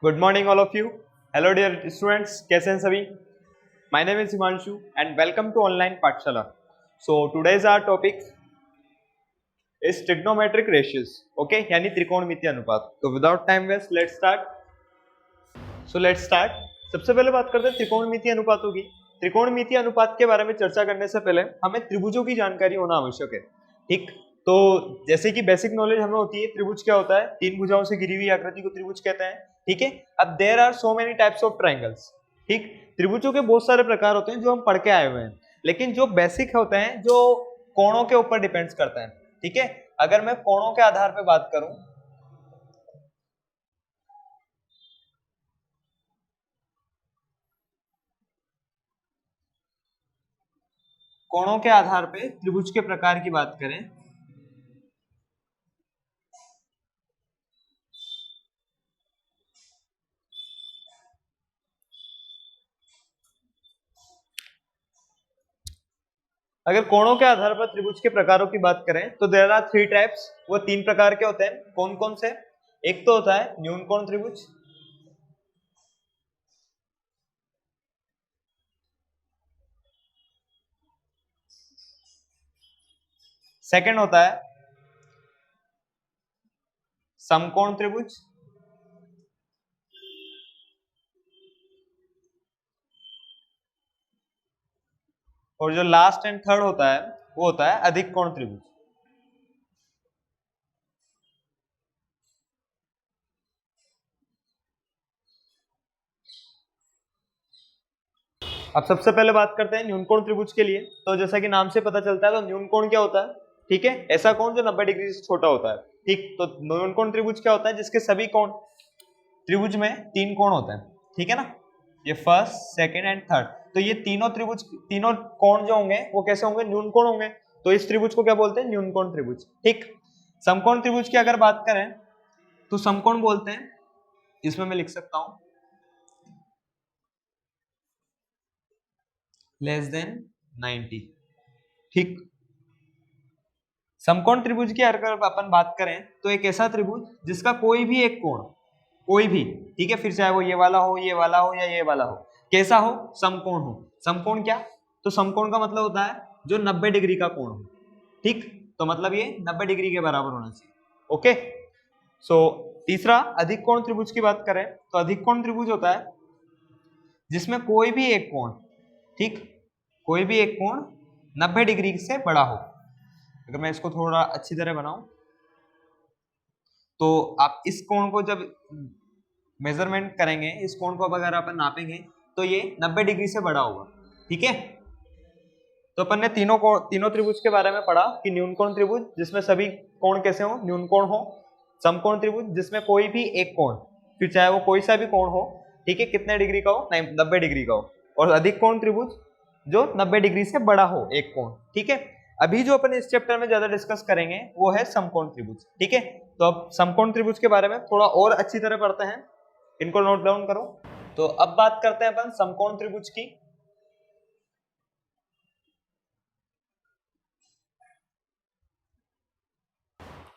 Good morning all of you. Hello dear students, कैसे हैं सभी? My name is Himanshu and welcome to online पाठशाला। So today's our topic is trigonometric ratios, okay, यानी त्रिकोणमितीय अनुपात। तो without time waste let's start. सबसे पहले बात करते हैं त्रिकोणमितीय अनुपातों की। त्रिकोणमितीय अनुपात के बारे में चर्चा करने से पहले हमें त्रिभुजों की जानकारी होना आवश्यक है, ठीक। तो जैसे कि बेसिक नॉलेज हमें होती है त्रिभुज क्या होता है, तीन भुजाओं से घिरी हुई आकृति को त्रिभुज कहते हैं, ठीक है। अब there are so many types of triangles, ठीक। त्रिभुजों के बहुत सारे प्रकार होते हैं जो हम पढ़ के आए हुए हैं, लेकिन जो बेसिक होते हैं जो कोणों के ऊपर डिपेंड्स करते हैं, ठीक है। अगर मैं कोणों के आधार पर बात करूं, कोणों के आधार पे त्रिभुज के प्रकार की बात करें, अगर कोणों के आधार पर त्रिभुज के प्रकारों की बात करें तो देयर आर थ्री टाइप्स। वो तीन प्रकार के होते हैं। कौन कौन से? एक तो होता है न्यून कोण त्रिभुज, सेकंड होता है समकोण त्रिभुज, और जो लास्ट एंड थर्ड होता है वो होता है अधिक कोण त्रिभुज। अब सबसे पहले बात करते हैं न्यून कोण त्रिभुज के लिए। तो जैसा कि नाम से पता चलता है, तो न्यून कोण क्या होता है, ठीक है, ऐसा कोण जो 90 डिग्री से छोटा होता है, ठीक। तो न्यून कोण त्रिभुज क्या होता है, जिसके सभी कोण, त्रिभुज में तीन कोण होते हैं, ठीक है ना, ये फर्स्ट सेकंड एंड थर्ड। तो ये तीनों त्रिभुज, तीनों कोण जो होंगे वो कैसे होंगे, न्यून कोण होंगे। तो इस त्रिभुज को क्या बोलते हैं, न्यून कोण त्रिभुज, ठीक। समकोण त्रिभुज की अगर बात करें तो समकोण बोलते हैं, इसमें मैं लिख सकता हूं लेस देन 90, ठीक। समकोण त्रिभुज की अगर अपन बात करें तो एक ऐसा त्रिभुज जिसका कोई भी एक कोण, कोई भी, ठीक है, फिर चाहे वो ये वाला हो, ये वाला हो या ये वाला हो, कैसा हो, समकोण हो। समकोण क्या? तो समकोण का मतलब होता है जो 90 डिग्री का कोण हो, ठीक। तो मतलब ये 90 डिग्री के बराबर होना चाहिए, ओके। सो तीसरा अधिक कोण त्रिभुज की बात करें तो अधिक कोण त्रिभुज होता है जिसमें कोई भी एक कोण, ठीक, कोई भी एक कोण 90 डिग्री से बड़ा हो। अगर मैं इसको थोड़ा अच्छी तरह बनाऊं तो आप इस कोण को जब मेजरमेंट करेंगे, इस कोण को अगर अपन नापेंगे तो ये 90 डिग्री से बड़ा होगा, ठीक है। तो अपन ने तीनों त्रिभुज के बारे में पढ़ा कि न्यून कोण त्रिभुज जिसमें सभी कोण कैसे हो, न्यून कोण हो। समकोण त्रिभुज जिसमें कोई भी एक कोण, फिर चाहे वो कोई सा भी कोण हो, ठीक है, कितने डिग्री का हो, 90 डिग्री का हो। और अधिक कोण त्रिभुज जो 90 डिग्री से बड़ा हो एक कोण, ठीक है। अभी जो अपन इस चैप्टर में ज्यादा डिस्कस करेंगे वो है समकोण त्रिभुज, ठीक है। तो अब समकोण त्रिभुज के बारे में थोड़ा और अच्छी तरह पढ़ते हैं, इनको नोट डाउन करो। तो अब बात करते हैं अपन समकोण त्रिभुज की।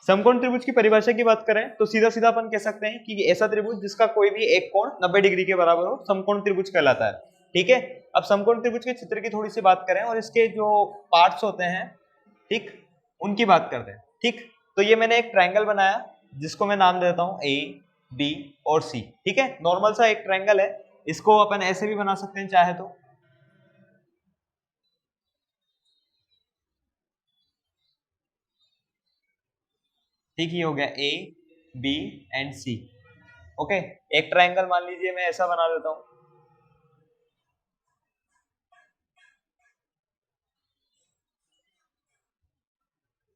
समकोण त्रिभुज की परिभाषा की बात करें तो सीधा सीधा अपन कह सकते हैं कि ऐसा त्रिभुज जिसका कोई भी एक कोण 90 डिग्री के बराबर हो, समकोण त्रिभुज कहलाता है, ठीक है। अब समकोण त्रिभुज के चित्र की थोड़ी सी बात करें और इसके जो पार्ट्स होते हैं, ठीक, उनकी बात करते हैं, ठीक। तो ये मैंने एक ट्रायंगल बनाया जिसको मैं नाम देता हूं ए, बी और सी, ठीक है। नॉर्मल सा एक ट्रायंगल है, इसको अपन ऐसे भी बना सकते हैं चाहे तो, ठीक। ये हो गया ए, बी एंड सी, ओके। एक ट्रायंगल मान लीजिए मैं ऐसा बना देता हूं,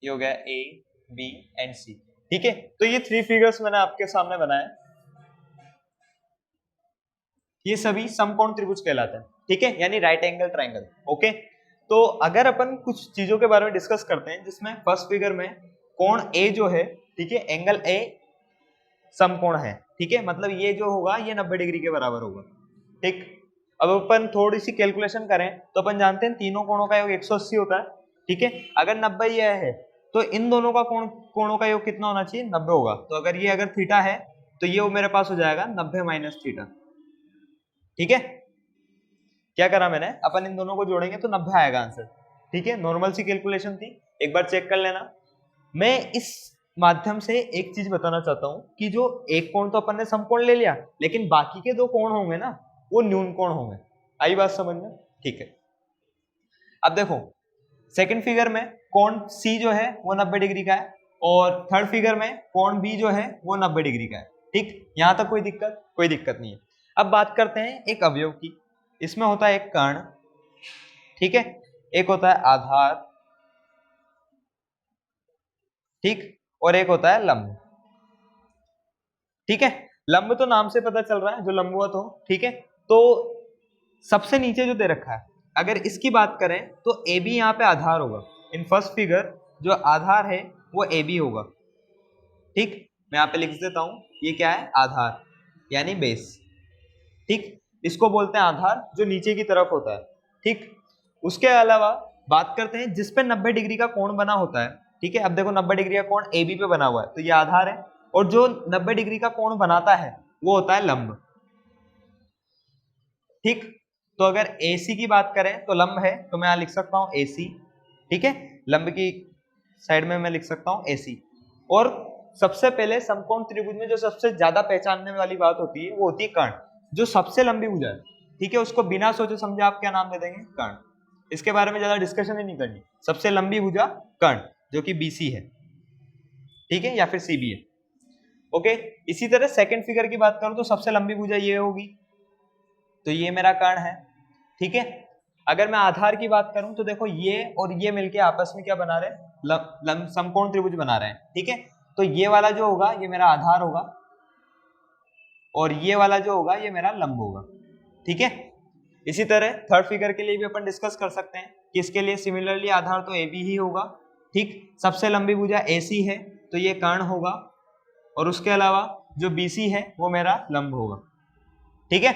ये हो गया ए, बी एंड सी, ठीक है। तो ये थ्री फिगर्स मैंने आपके सामने बनाए, ये सभी समकोण त्रिभुज कहलाते हैं, ठीक है, यानी राइट एंगल ट्रायंगल, ओके। तो अगर अपन कुछ चीजों के बारे में डिस्कस करते हैं, जिसमें फर्स्ट फिगर में कोण ए जो है, ठीक है, एंगल ए समकोण है, ठीक है, मतलब ये जो होगा ये 90 डिग्री के बराबर होगा, ठीक। अब अपन थोड़ी सी कैलकुलेशन करें तो अपन जानते हैं तीनों कोणों का योग 180 होता है, ठीक है। अगर 90 यह है तो इन दोनों का कोणों का योग कितना होना चाहिए, 90 होगा। तो अगर ये अगर थीटा है तो ये मेरे पास हो जाएगा 90 माइनस थीटा। ठीक है, क्या करा मैंने, अपन इन दोनों को जोड़ेंगे तो 90 आएगा आंसर। ठीक है, नॉर्मल सी कैलकुलेशन थी, एक बार चेक कर लेना। मैं इस माध्यम से एक चीज बताना चाहता हूं कि जो एक कोण तो अपन ने समकोण ले लिया, लेकिन बाकी के दो कोण होंगे ना वो न्यून कोण होंगे। आई बात समझ में? ठीक है, अब देखो सेकंड फिगर में कोण सी जो है वो 90 डिग्री का है, और थर्ड फिगर में कोण बी जो है वो 90 डिग्री का है। ठीक, यहां तक कोई दिक्कत नहीं है। अब बात करते हैं एक अवयव की। इसमें होता है एक कर्ण, ठीक है, एक होता है आधार, ठीक, और एक होता है लंब। ठीक है, लंब तो नाम से पता चल रहा है जो लंबवत हो। ठीक है, तो सबसे नीचे जो दे रखा है, अगर इसकी बात करें तो ए बी यहाँ पे आधार होगा। इन फर्स्ट फिगर जो आधार है वो ए बी होगा। ठीक, मैं यहाँ पे लिख देता हूं, ये क्या है, आधार यानी बेस। ठीक, इसको बोलते हैं आधार जो नीचे की तरफ होता है। ठीक, उसके अलावा बात करते हैं जिस पे 90 डिग्री का कोण बना होता है। ठीक है, अब देखो 90 डिग्री का कोण ए बी पे बना हुआ है तो ये आधार है, और जो 90 डिग्री का कोण बनाता है वो होता है लंब। ठीक, तो अगर AC की बात करें तो लंब है, तो मैं यहां लिख सकता हूं AC। ठीक है, लंब की साइड में मैं लिख सकता हूं AC। और सबसे पहले समकोण त्रिभुज में जो सबसे ज्यादा पहचानने वाली बात होती है वो होती है कर्ण, जो सबसे लंबी भुजा है। ठीक है, उसको बिना सोचे समझे आप क्या नाम दे देंगे, कर्ण। इसके बारे में ज्यादा डिस्कशन ही नहीं करनी। सबसे लंबी भुजा कर्ण जो कि BC है, ठीक है, या फिर CB है। ओके, इसी तरह सेकंड फिगर की बात करूं तो सबसे लंबी भुजा ये होगी, तो ये मेरा कर्ण है। ठीक है, अगर मैं आधार की बात करूं तो देखो ये और ये मिलके आपस में क्या बना रहे हैं, समकोण त्रिभुज बना रहे हैं। ठीक है, तो ये वाला जो होगा ये मेरा आधार होगा, और ये वाला जो होगा ये मेरा लंब होगा। ठीक है, इसी तरह थर्ड फिगर के लिए भी अपन डिस्कस कर सकते हैं कि इसके लिए सिमिलरली आधार तो AB ही होगा। ठीक, सबसे लंबी भुजा AC है तो ये कर्ण होगा, और उसके अलावा जो BC है वो मेरा लंब होगा। ठीक है,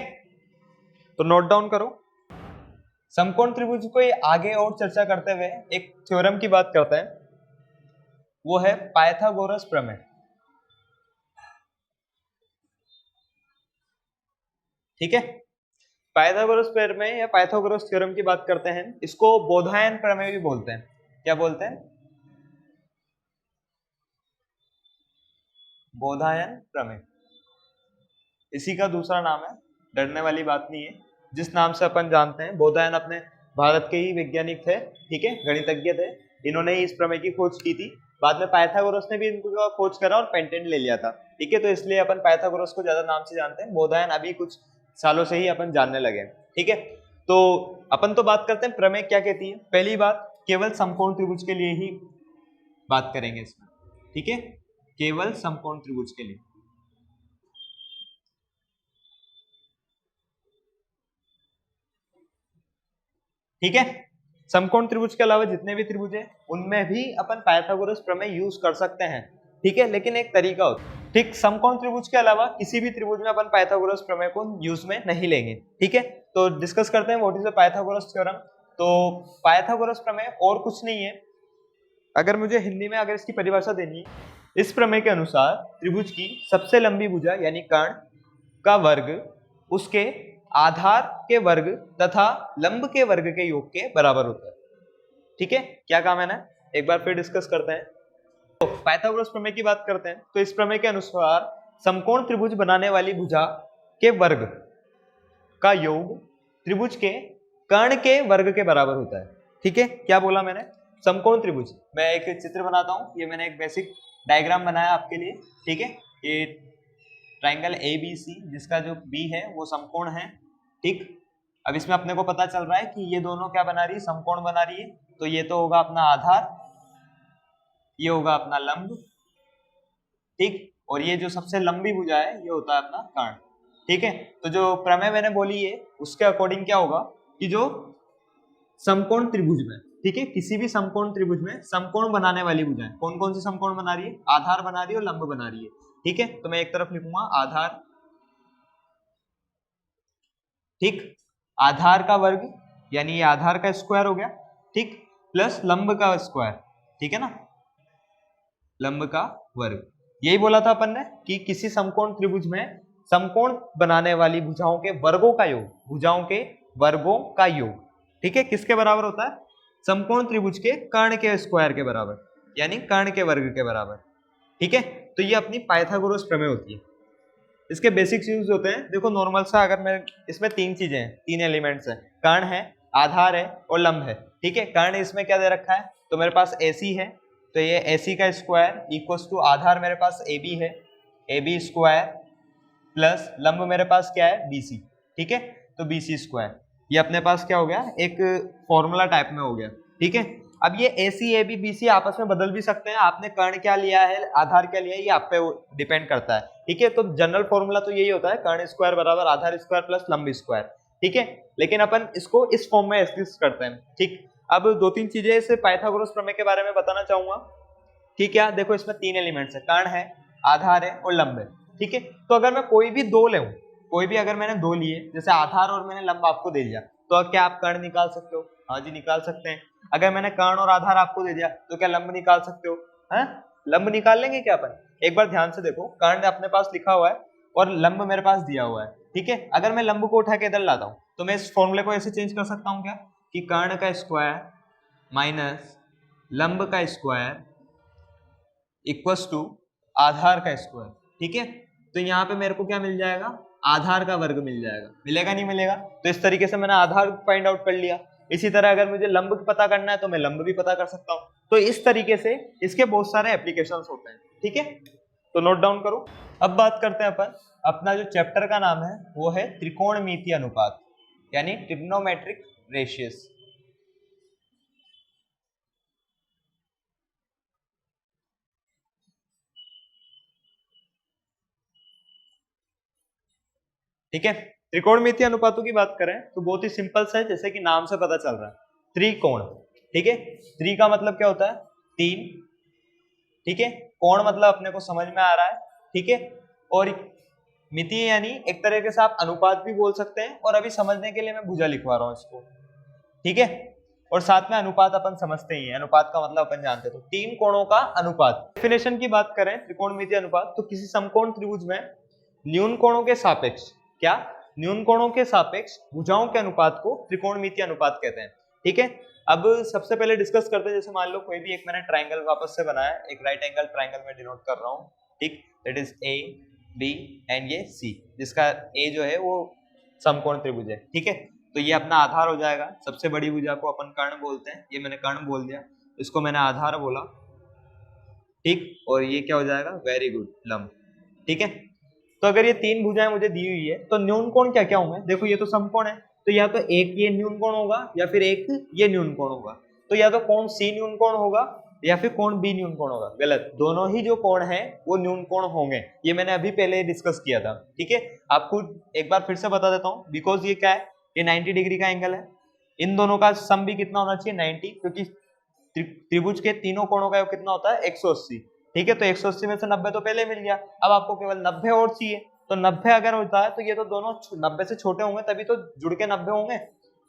तो नोट डाउन करो। समकोण त्रिभुज को आगे और चर्चा करते हुए एक थ्योरम की बात करते हैं, वो है पाइथागोरस प्रमेय। ठीक है, पाइथागोरस प्रमेय या पाइथागोरस थ्योरम की बात करते हैं, इसको बोधायन प्रमेय भी बोलते हैं। क्या बोलते हैं, बोधायन प्रमेय, इसी का दूसरा नाम है, डरने वाली बात नहीं है। जिस नाम से अपन जानते हैं, बोधायन अपने भारत के ही वैज्ञानिक थे, ठीक है, गणितज्ञ थे, इन्होंने ही इस प्रमेय की खोज की थी। बाद में पाइथागोरस ने भी इनका खोज करा और पेटेंट ले लिया था। ठीक है, तो इसलिए अपन पाइथागोरस को ज्यादा नाम से जानते हैं, बोधायन अभी कुछ सालों से ही अपन जानने लगे। ठीक है, तो अपन तो बात करते हैं प्रमेय क्या कहती है। पहली बात, केवल समकोण त्रिभुज के लिए ही बात करेंगे इसमें। ठीक है, केवल समकोण त्रिभुज के लिए। ठीक है, समकोण त्रिभुज के अलावा जितने भी त्रिभुज हैं उनमें भी अपन पाइथागोरस प्रमेय यूज कर सकते हैं। ठीक है, लेकिन एक तरीका होता है। ठीक, समकोण त्रिभुज के अलावा किसी भी त्रिभुज में अपन पाइथागोरस प्रमेय को यूज में नहीं लेंगे। ठीक है, तो डिस्कस करते हैं what is the Pythagoras theorem. तो पाइथागोरस प्रमेय और कुछ नहीं है, अगर मुझे हिंदी में अगर इसकी परिभाषा देनी है, इस प्रमेय के अनुसार त्रिभुज की सबसे लंबी भुजा यानी कर्ण का वर्ग उसके आधार के वर्ग तथा लंब के वर्ग के योग के बराबर होता है। ठीक है, क्या कहा मैंने, एक बार फिर डिस्कस करते हैं। तो पाइथागोरस प्रमेय की बात करते हैं, तो इस प्रमेय के अनुसार समकोण त्रिभुज बनाने वाली भुजा के वर्ग का योग त्रिभुज के कर्ण के वर्ग के बराबर होता है। ठीक है, क्या बोला मैंने, समकोण त्रिभुज, मैं एक चित्र बनाता हूं, ये मैंने एक बेसिक डायग्राम बनाया आपके लिए। ठीक है, ये ट्राइंगल ABC जिसका जो B है वो समकोण है। ठीक, अब इसमें अपने को पता चल रहा है कि ये दोनों क्या बना रही है, समकोण बना रही है। तो ये तो होगा अपना आधार, ये होगा अपना लंब। ठीक, और ये जो सबसे लंबी भुजा है ये होता है अपना कर्ण। ठीक है, तो जो प्रमेय मैंने बोली है उसके अकॉर्डिंग क्या होगा कि जो समकोण त्रिभुज में, ठीक है, किसी भी समकोण त्रिभुज में समकोण बनाने वाली भुजाएं कौन कौन सी समकोण बना रही है, आधार बना रही है और लंब बना रही है। ठीक है, तो मैं एक तरफ लिखूंगा आधार, ठीक, आधार का वर्ग यानी ये आधार का स्क्वायर हो गया, ठीक, प्लस लंब का स्क्वायर, ठीक है ना, लंब का वर्ग। यही बोला था अपन ने कि किसी समकोण त्रिभुज में समकोण बनाने वाली भुजाओं के वर्गों का योग, भुजाओं के वर्गों का योग, ठीक है, किसके बराबर होता है? समकोण त्रिभुज के कर्ण के स्क्वायर के बराबर, यानी कर्ण के वर्ग के बराबर, ठीक है। तो ये अपनी पाइथागोरस प्रमेय होती है। इसके बेसिक्स यूज होते हैं, देखो नॉर्मल सा, अगर मैं इसमें तीन चीजें हैं, तीन एलिमेंट्स हैं, कर्ण है, आधार है और लंब है, ठीक है। कर्ण इसमें क्या दे रखा है, तो मेरे पास AC है, तो ये AC का स्क्वायर इक्वल्स टू आधार मेरे पास AB है, AB स्क्वायर प्लस लंब मेरे पास क्या है BC, ठीक है, तो BC स्क्वायर। ये अपने पास क्या हो गया, एक फॉर्मूला टाइप में हो गया, ठीक है। अब ये AC AB BC आपस में बदल भी सकते हैं, आपने कर्ण क्या लिया है, आधार क्या लिया है, ये आप पे डिपेंड करता है, ठीक है। तो जनरल फॉर्मूला तो यही होता है, कर्ण स्क्वायर बराबर आधार स्क्वायर प्लस लंब स्क्वायर, ठीक है। लेकिन अपन इसको इस फॉर्म में एक्सप्रेस करते हैं, ठीक। अब दो तीन चीजें इस पाइथागोरस प्रमेय के बारे में बताना चाहूंगा, ठीक है। देखो इसमें तीन एलिमेंट्स है, कर्ण है, आधार है और लंब है, ठीक है। तो अगर मैं कोई भी दो लूं, कोई भी अगर मैंने दो लिए, जैसे आधार और मैंने लंब आपको दे दिया, तो क्या आप कर्ण निकाल सकते हो? हाँ जी निकाल सकते हैं। अगर मैंने कर्ण और आधार आपको दे दिया, तो क्या लंब निकाल सकते हो? हैं, लंब निकाल लेंगे क्या अपन? एक बार ध्यान से देखो, कर्ण अपने पास लिखा हुआ है और लंब मेरे पास दिया हुआ है, ठीक है। अगर मैं लंब को उठा के इधर लाता हूं, तो मैं इस फॉर्मूले को ऐसे चेंज कर सकता हूं क्या, कि कर्ण का स्क्वायर माइनस लंब का स्क्वायर इक्वल्स टू आधार का स्क्वायर, ठीक है। तो यहाँ पे मेरे को क्या मिल जाएगा, आधार का वर्ग मिल जाएगा, मिलेगा नहीं मिलेगा? तो इस तरीके से मैंने आधार फाइंड आउट कर लिया। इसी तरह अगर मुझे लंब पता करना है, तो मैं लंब भी पता कर सकता हूँ। तो इस तरीके से इसके बहुत सारे एप्लीकेशंस होते हैं, ठीक है। तो नोट डाउन करो। अब बात करते हैं अपन, अपना जो चैप्टर का नाम है वो है त्रिकोणमितीय अनुपात, यानी ट्रिग्नोमेट्रिक रेशियोस। ठीक है, त्रिकोणमितीय अनुपातों की बात करें तो बहुत ही सिंपल सा है, जैसे कि नाम से पता चल रहा है, त्रिकोण, ठीक है। त्रि का मतलब क्या होता है, तीन, ठीक है। कोण मतलब अपने को समझ में आ रहा है, ठीक है। और मितीय यानी एक तरीके से आप अनुपात भी बोल सकते हैं, और अभी समझने के लिए मैं भुजा लिखवा रहा हूँ इसको, ठीक है। और साथ में अनुपात अपन समझते ही हैं, अनुपात का मतलब अपन जानते हैं, तो तीन कोणों का अनुपात। डेफिनेशन की बात करें त्रिकोणमितीय अनुपात, तो किसी समकोण त्रिभुज में न्यून कोणों के सापेक्ष, क्या, न्यून कोणों के सापेक्ष भुजाओं के अनुपात को त्रिकोणमितीय अनुपात कहते हैं, ठीक है। अब सबसे पहले डिस्कस करते हैं, जैसे मान लो कोई भी एक मैंने ट्राइंगल वापस से बनाया, एक राइट एंगल ट्राइंगल में डिनोट कर रहा हूँ, ठीक, that is A B and ये C, जिसका A जो है वो समकोण त्रिभुज है, ठीक है। तो ये अपना आधार हो जाएगा, सबसे बड़ी भुजा को अपन कर्ण बोलते हैं, ये मैंने कर्ण बोल दिया, इसको मैंने आधार बोला, ठीक। और ये क्या हो जाएगा, वेरी गुड, लंब, ठीक है। तो अगर ये तीन भुजाएं मुझे दी हुई है, तो न्यून कोण क्या क्या होंगे, देखो ये तो समकोण है, तो या तो एक ये न्यून कोण होगा या फिर एक ये न्यून कोण होगा। तो या तो कोण C न्यून कोण होगा या फिर कोण B न्यून कोण होगा, गलत, दोनों ही जो कोण है वो न्यून कोण होंगे, ये मैंने अभी पहले डिस्कस किया था, ठीक है। आपको एक बार फिर से बता देता हूँ, बिकॉज ये क्या है, ये 90 डिग्री का एंगल है, इन दोनों का सम भी कितना होना चाहिए, 90, क्योंकि त्रिभुज के तीनों कोणों का कितना होता है, 180, ठीक है। तो 180 में से 90 तो पहले मिल गया, अब आपको केवल 90 और चाहिए, तो 90 अगर होता है तो ये तो दोनों 90 से छोटे होंगे, तभी तो जुड़ के 90 होंगे,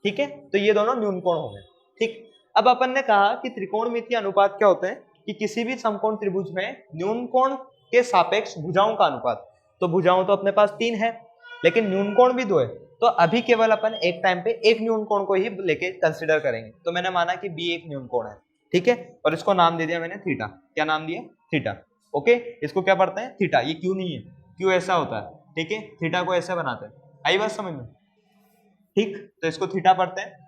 ठीक है। तो ये दोनों न्यून कोण होंगे, ठीक। अब अपन ने कहा कि त्रिकोणमितीय अनुपात क्या होते हैं, कि किसी भी समकोण त्रिभुज में न्यून कोण के सापेक्ष भुजाओं का अनुपात। तो भुजाओं तो अपने पास तीन है, लेकिन न्यून कोण भी दो है, तो अभी केवल अपन एक टाइम पे एक न्यून कोण को ही लेके कंसिडर करेंगे। तो मैंने माना कि B एक न्यून कोण है, ठीक है, और इसको नाम दे दिया मैंने थीटा। क्या नाम दिया, थीटा, ओके। इसको क्या पढ़ते हैं, थीटा, ये क्यों नहीं है, क्यों ऐसा होता है, ठीक है, थीटा को ऐसे बनाते हैं, आई बात समझ में, ठीक। तो इसको थीटा पढ़ते हैं।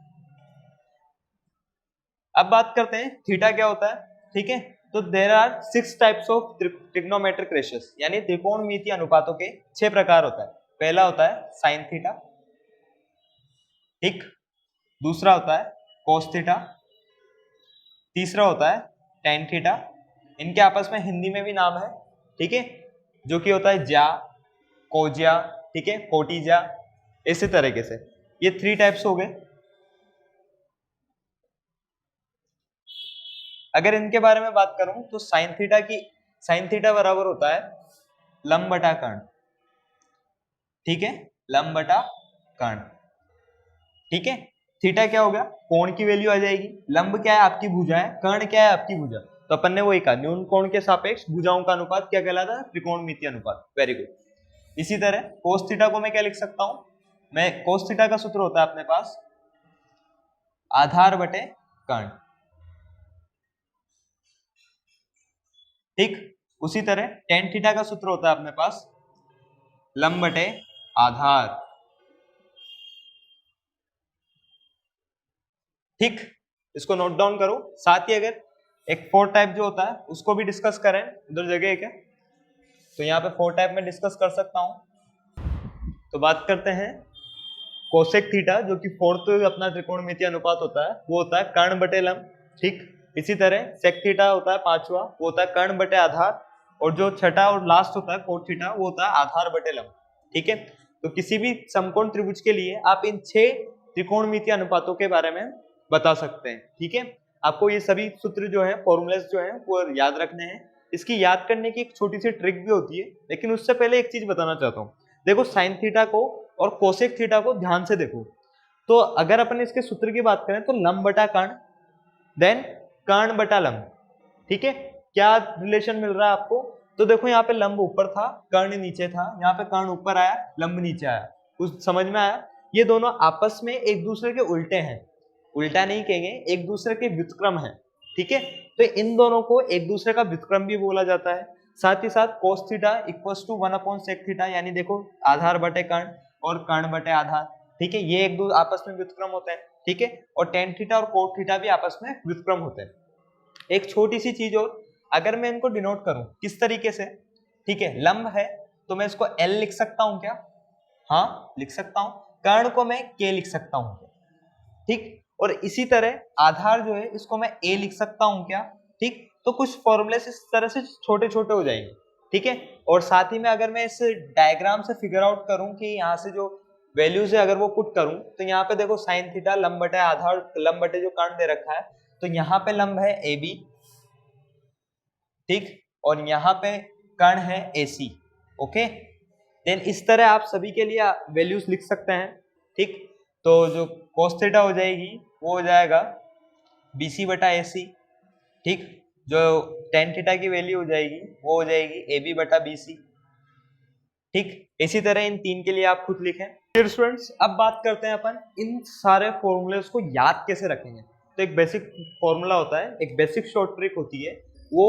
अब बात करते हैं थीटा क्या होता है, ठीक है। तो there are 6 types of trigonometric ratios, यानी त्रिकोणमितीय अनुपातों के 6 प्रकार होता है। पहला होता है साइन थीटा, ठीक। दूसरा होता है कोस थीटा, तीसरा होता है टेन थीटा, इनके आपस में हिंदी में भी नाम है, ठीक है, जो कि होता है ज्या, कोज्या, ठीक है, कोटिजा, इसी तरीके से ये 3 टाइप्स हो गए। अगर इनके बारे में बात करूं तो साइन थीटा बराबर होता है लंब बटा कर्ण, ठीक है, लंब बटा कर्ण, ठीक है। थीटा क्या हो गया, कोण की वैल्यू आ जाएगी, लंब क्या है आपकी भुजा है, कर्ण क्या है आपकी भुजा, तो अपन ने वही कहा, न्यून कोण के सापेक्ष भुजाओं का अनुपात क्या कहलाता है? त्रिकोणमितीय अनुपात। Very good. इसी तरह cos थीटा को मैं क्या लिख सकता हूं? मैं cos थीटा का सूत्र होता है अपने पास आधार बटे कर्ण, ठीक। उसी तरह tan थीटा का सूत्र होता है अपने पास लंब बटे आधार, ठीक। इसको नोट डाउन करो। साथ ही अगर एक 4 टाइप जो होता है उसको भी डिस्कस करें, उधर जगह है क्या? तो यहाँ पे 4 टाइप में डिस्कस कर सकता हूं। तो बात करते हैं कोसेक थीटा, जो कि 4th अपना त्रिकोणमितीय अनुपात होता है, वो होता है कर्ण बटे लंब, ठीक। इसी तरह सेक थीटा होता है 5वां, वो होता है कर्ण बटे आधार, और जो छठा और लास्ट होता है कोट थीटा, वो होता है आधार बटे लंब, ठीक है। तो किसी भी समकोण त्रिभुज के लिए आप इन 6 त्रिकोणमितीय अनुपातों के बारे में बता सकते हैं, ठीक है। आपको ये सभी सूत्र जो है, फॉर्मूलेस जो है, वो याद रखने हैं। इसकी याद करने की एक छोटी सी ट्रिक भी होती है, लेकिन उससे पहले एक चीज बताना चाहता हूँ। देखो साइन थीटा को और कोसेक थीटा को ध्यान से देखो। तो अगर अपन इसके सूत्र की बात करें तो लंब बटा कर्ण, देन कर्ण बटा लंब, ठीक है। क्या रिलेशन मिल रहा है आपको? तो देखो यहाँ पे लंब ऊपर था, कर्ण नीचे था, यहाँ पे कर्ण ऊपर आया, लंब नीचे आया। कुछ समझ में आया? ये दोनों आपस में एक दूसरे के उल्टे हैं, उल्टा नहीं कहेंगे, एक दूसरे के व्युत्क्रम है, ठीक है। तो इन दोनों को एक दूसरे का व्युत्क्रम भी बोला जाता है। साथ ही साथ cos theta equals to 1/sec theta, यानी देखो आधार बटे कर्ण और कर्ण बटे आधार, ठीक है। ये एक दूसरे आपस में व्युत्क्रम होते हैं, ठीक है। और tan थीटा और cot थीटा भी आपस में व्युत्क्रम होते हैं। एक छोटी सी चीज और, अगर मैं इनको डिनोट करूं किस तरीके से, ठीक है, लंब है तो मैं इसको L लिख सकता हूं क्या? हाँ लिख सकता हूं। कर्ण को मैं K लिख सकता हूं क्या? ठीक। और इसी तरह आधार जो है इसको मैं A लिख सकता हूं क्या? ठीक। तो कुछ फॉर्मूले इस तरह से छोटे छोटे हो जाएंगे, ठीक है। और साथ ही में अगर मैं इस डायग्राम से फिगर आउट करूं कि यहाँ से जो वैल्यूज है अगर वो पुट करूं, तो यहाँ पे देखो साइन थीटा लंब बटे आधार, लंब बटे जो कर्ण दे रखा है, तो यहाँ पे लंब है AB, ठीक, और यहाँ पे कर्ण है AC, ओके। देन इस तरह आप सभी के लिए वैल्यूज लिख सकते हैं, ठीक। तो जो cos थीटा हो जाएगी वो हो जाएगा BC बटा AC, ठीक। जो tan थीटा की वैल्यू हो जाएगी वो हो जाएगी AB बटा BC, ठीक। इसी तरह इन तीन के लिए आप खुद लिखें। डियर स्टूडेंट्स, अब बात करते हैं अपन इन सारे फॉर्मूलेस को याद कैसे रखेंगे। तो एक बेसिक फॉर्मूला होता है, एक बेसिक शॉर्ट ट्रिक होती है, वो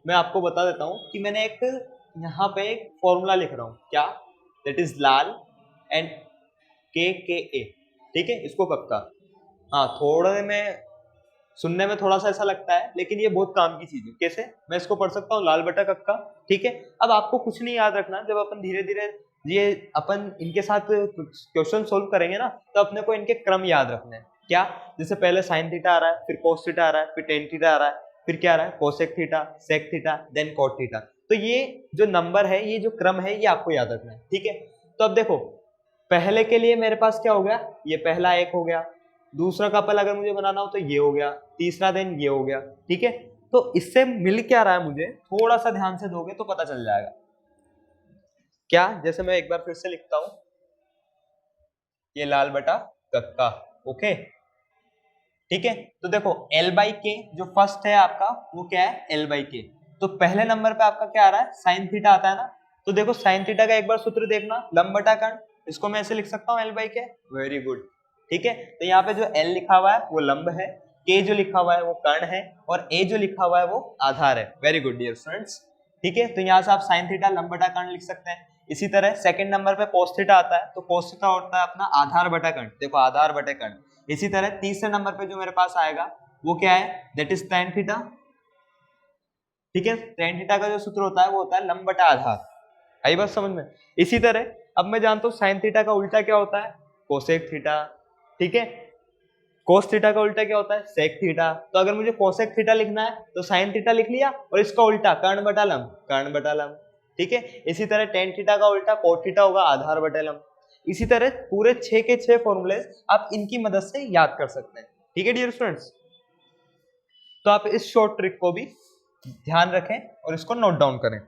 मैं आपको बता देता हूँ कि मैंने एक यहाँ पे एक फॉर्मूला लिख रहा हूँ, क्या? That is Lal and KKA, ठीक है। इसको कब का, हाँ थोड़े में सुनने में थोड़ा सा ऐसा लगता है, लेकिन ये बहुत काम की चीज है। कैसे? मैं इसको पढ़ सकता हूँ लाल बटा कक्का, ठीक है। अब आपको कुछ नहीं याद रखना, जब अपन धीरे धीरे ये अपन इनके साथ क्वेश्चन सोल्व करेंगे ना, तो अपने को इनके क्रम याद रखना है। क्या? जैसे पहले साइन थीटा आ रहा है, फिर कोस थीटा आ रहा है, फिर टेन थीटा आ रहा है, फिर क्या आ रहा है? Cosec theta, sec theta, then cot theta. तो ये जो नंबर है, ये जो क्रम है, ये आपको याद रखना है, ठीक है। तो अब देखो पहले के लिए मेरे पास क्या हो गया, ये पहला एक हो गया, दूसरा कपल अगर मुझे बनाना हो तो ये हो गया, तीसरा दिन ये हो गया, ठीक है। तो इससे मिल क्या रहा है मुझे, थोड़ा सा ध्यान से दोगे तो पता चल जाएगा। क्या? जैसे मैं एक बार फिर से लिखता हूं, ये लाल बटा कक्का, ओके, ठीक है। तो देखो L/K जो फर्स्ट है आपका, वो क्या है? L/K। तो पहले नंबर पे आपका क्या आ रहा है? साइन थीटा आता है ना। तो देखो साइन थीटा का एक बार सूत्र देखना, लंब बटा कर्ण, इसको मैं ऐसे लिख सकता हूँ L/K, वेरी गुड, ठीक है। तो यहाँ पे जो L लिखा हुआ है वो लंब है, K जो लिखा हुआ है वो कर्ण है, और A जो लिखा हुआ है वो आधार है। वेरी गुड डियर स्टूडेंट्स, ठीक है। तो यहाँ से आप साइन थीटा लंब बटा कर्ण लिख सकते हैं। इसी तरह सेकंड नंबर पे कोस थीटा आता है, तो कोस थीटा होता है अपना आधार बटा कर्ण, देखो आधार बटे कर्ण। इसी तरह तीसरे नंबर पे जो मेरे पास आएगा वो क्या है? दैट इज tan थीटा, ठीक है। tan थीटा का जो सूत्र होता है वो होता है लंब बटा आधार। आई बात समझ में? इसी तरह अब मैं जानता हूँ साइन थीटा का उल्टा क्या होता है? कोसेक थीटा, ठीक है। कोस थीटा का उल्टा क्या होता है? Sec theta. तो अगर मुझे कोसेक थीटा लिखना है तो साइन थीटा लिख लिया, और इसका उल्टा कर्ण बटा लंब, कर्ण बटा लंब, ठीक है। इसी तरह tan थीटा का उल्टा कोट थीटा होगा, आधार बटे लंब। इसी तरह पूरे 6 के 6 फॉर्मूले आप इनकी मदद से याद कर सकते हैं, ठीक है डियर स्टूडेंट्स। तो आप इस शॉर्ट ट्रिक को भी ध्यान रखें और इसको नोट डाउन करें।